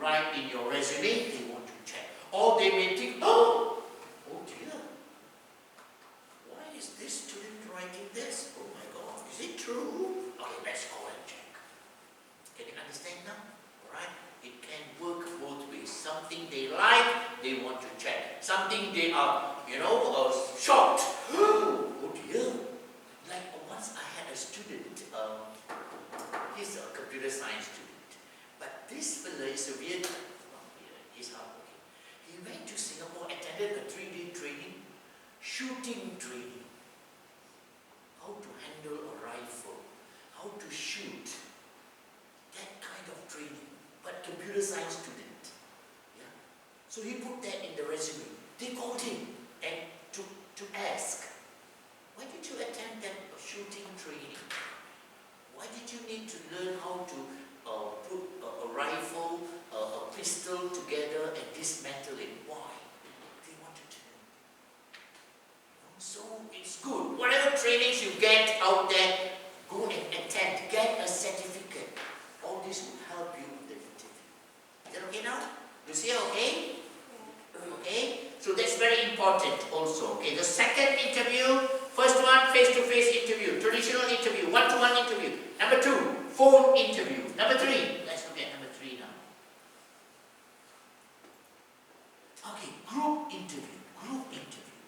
write in your resume, they want to check. Or they may think, oh dear, why is this student writing this? Oh my God, is it true? Okay, let's go and check. Can you understand now? Alright? It can work both ways. Something they like, they want to check. Something they are, shocked. Oh dear. Like once I had a student, he's a computer science student, but this fellow is a weird, he's hardworking. He went to Singapore, attended a 3-day training, shooting training. How to handle a rifle, how to shoot, that kind of training, but computer science student. Yeah. So he put that in the resume. They called him and to ask, why did you attend that shooting training? Why did you need to learn how to put a rifle, a pistol together and dismantle it? Why? They wanted to know. So it's good. Whatever trainings you get out there, go and attend. Get a certificate. All this will help you in the interview. Is that okay now? Lucia, okay? Okay? So that's very important also. Okay, the second interview, first one, face-to-face interview, traditional interview, one-to-one interview. Number 2, phone interview. Number 3, let's look at number 3 now. Okay, group interview. Group interview.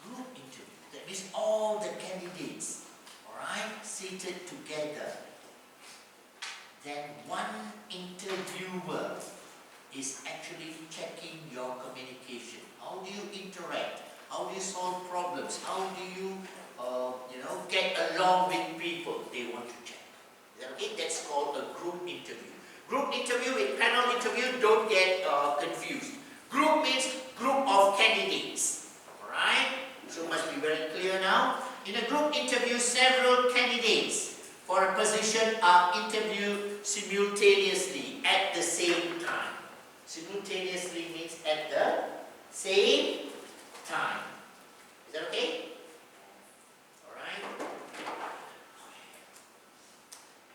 Group interview. That means all the candidates, alright, seated together. Then one interviewer is actually checking your communication. How do you interact? How do you solve problems? How do you, get along with people? They want to check. Is that okay? That's called a group interview. Group interview with panel interview, don't get confused. Group means group of candidates. Alright? So must be very clear now. In a group interview, several candidates for a position are interviewed simultaneously at the same time. Simultaneously means at the same time. Is that okay? Alright.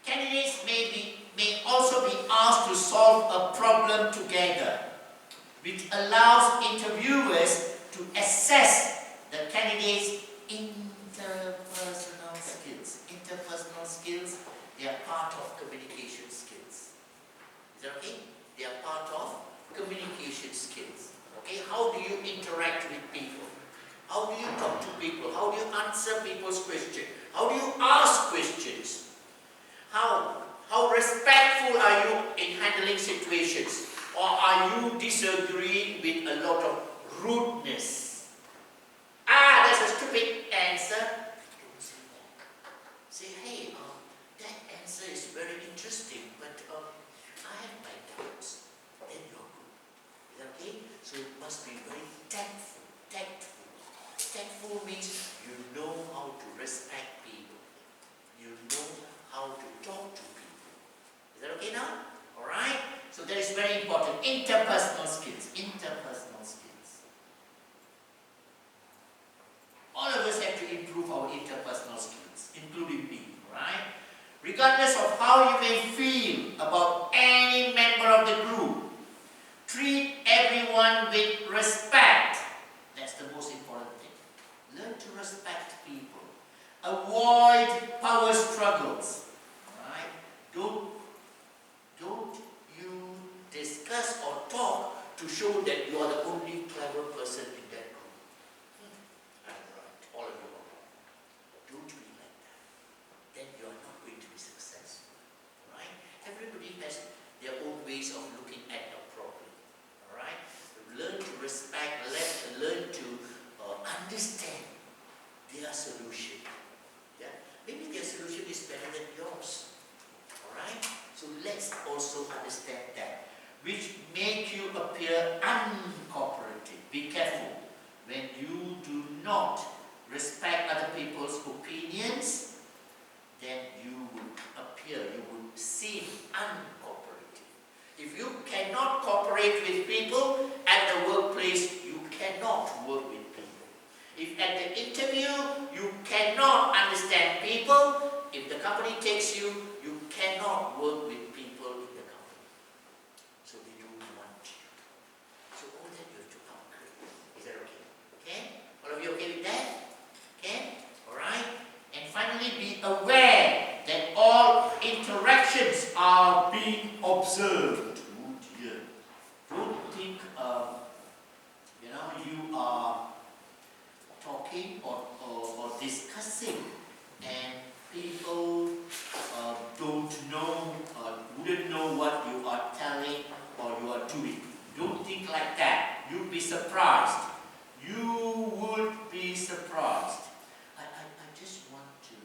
Candidates may also be asked to solve a problem together, which allows interviewers to assess the candidates' interpersonal skills. Interpersonal skills, they are part of communication skills. Is that okay? They are part of communication skills. Okay, how do you interact with people? How do you talk to people? How do you answer people's questions? How do you ask questions? How respectful are you in handling situations? Or are you disagreeing with a lot of rudeness? That's a stupid answer. Don't say that. Say, hey, that answer is very interesting, but I have my doubts. Then you're good. Is that okay? So it must be very tactful. Tactful. Tactful means you know how to respect people. You know how to talk to people. Is that okay now? Alright? So that is very important. Interpersonal skills. Interpersonal skills. All of us have to improve our interpersonal skills, including me. Right? Regardless of how you may feel about any member of the group, treat everyone with respect. That's the most important thing. Learn to respect people. Avoid power struggles. Right? Don't you discuss or talk to show that you are the only clever person in that group. I'm right. All of you are wrong. Don't be like that. Then you are not going to be successful. Right? Everybody has their own ways of looking at a problem. Alright? Learn to respect, learn to understand their solution. Yeah? Maybe their solution is better than yours. Alright? So let's also understand that. Which make you appear uncooperative. Be careful. When you do not respect other people's opinions, then you will appear, you will seem uncooperative. If you cannot cooperate with people at the workplace, you cannot work with people. If at the interview you cannot understand people, if the company takes you, you cannot work with people in the company. you are talking or discussing and people don't know, wouldn't know what you are telling or you are doing. Don't think like that. You'll be surprised. You would be surprised. I just want to...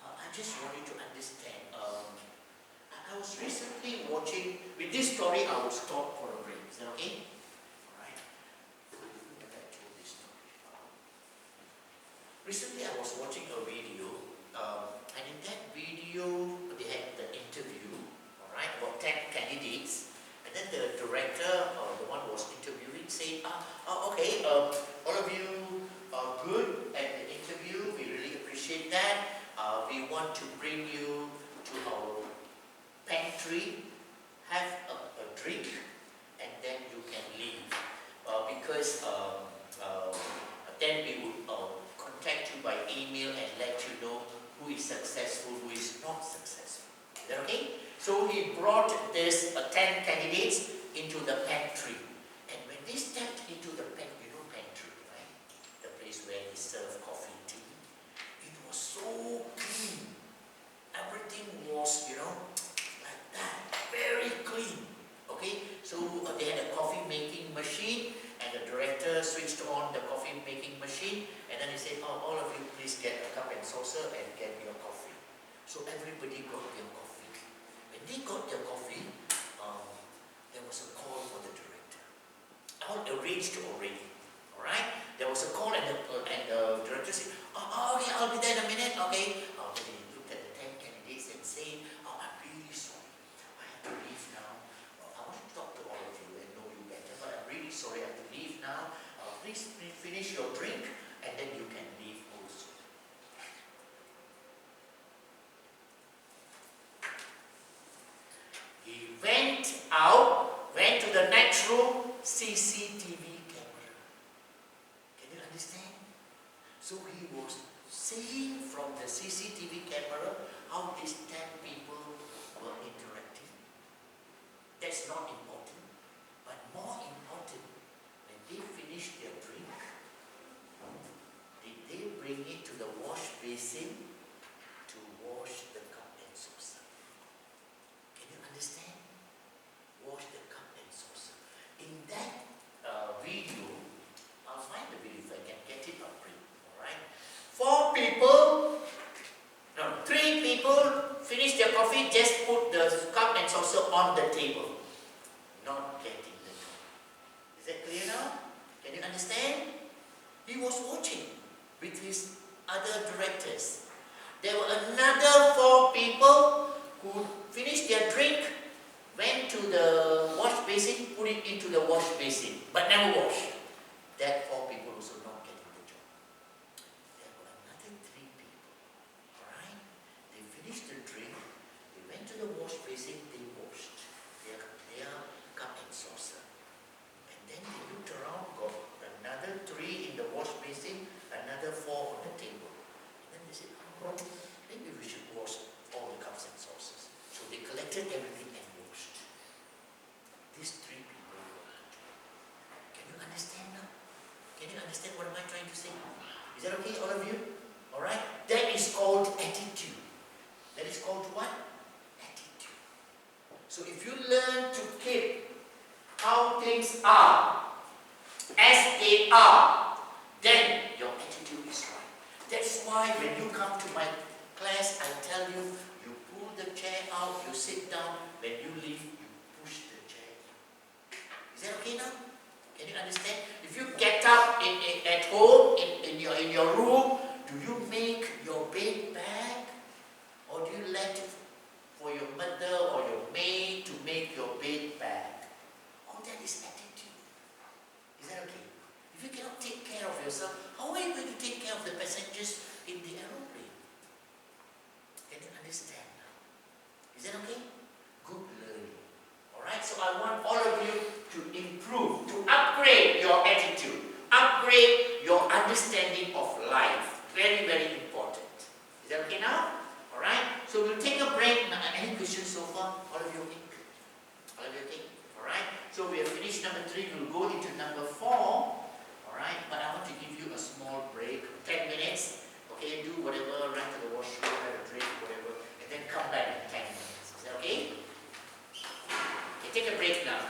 I just want you to understand. I was recently watching, with this story I will stop for a break. Is that okay? Alright. I told this story. Recently I was watching a video, and in that video they had the interview, alright, about 10 candidates, and then the director, the one who was interviewing, said, okay, all of you are good at the interview, we really appreciate that. We want to bring you to our pantry, have a drink, and then you can leave. Because then we would contact you by email and let you know who is successful, who is not successful. Is that okay? So he brought this 10 candidates into the pantry. And when they stepped into the pantry, you know pantry, right? The place where they serve coffee and tea. It was so clean. Everything was, like that, very clean. Okay, so they had a coffee making machine, and the director switched on the coffee making machine, and then he said, all of you please get a cup and saucer and get your coffee. So everybody got their coffee. When they got their coffee, there was a call for the director. All arranged already. Alright? There was a call, and the director said, okay, I'll be there in a minute. Okay. Then he looked at the 10 candidates and said, I'm really sorry. I have to leave now. I want to talk to all of you and know you better, but I'm really sorry I have to leave now. Please finish your drink, and then you can leave also. He went out, went to the next room, CCTV camera. Can you understand? So he was seeing from the CCTV camera how these 10 people were interacting. That's not important. But more important, when they finished their drink, did they bring it to the wash basin to wash the cup and saucer? Can you understand? Wash the cup and saucer. In that video, I'll find the video if I can get it up. Alright? 3 people finished their coffee, just put the cup and saucer on the table. Not getting the job. Is that clear now? Can you understand? He was watching with his other directors. There were another 4 people who finished their drink, went to the wash basin, put it into the wash basin, but never washed. That 4 people also not getting the job. There were another 3 people. Alright? They finished the drink, they went to the wash basin, they washed their cup and saucer. And then they looked around, got another 3 in the wash basin, another 4 on the table. And then they said, maybe we should wash all the cups and saucers. So they collected everything and washed. These 3 people worked. Can you understand now? Can you understand what am I trying to say? Is that okay, all of you? Alright? That is called attitude. That is called what? Attitude. So if you learn to keep how things are as they are, then your attitude is right. That's why when you come to my class, I tell you, you pull the chair out, you sit down. When you leave, you push the chair. Is that okay now? Can you understand? If you get up at home, in your room, do you make your bed back? Or do you let for your mother or your maid to make your bed back? Oh, that is attitude. Is that okay? If you cannot take care of yourself, how are you going to take care of the passengers in the aeroplane? Can you understand now? Is that okay? Good learning. Alright, so I want all of you to improve, to upgrade your attitude, upgrade your understanding of life. Very, very important. Is that okay now? Alright, so we'll take a break. Any questions so far? All of you okay? number 3, we'll go into number 4. Alright, but I want to give you a small break, 10 minutes. Okay, do whatever, run to the washroom, have a drink, whatever, and then come back in 10 minutes. Is that okay? Okay, take a break now.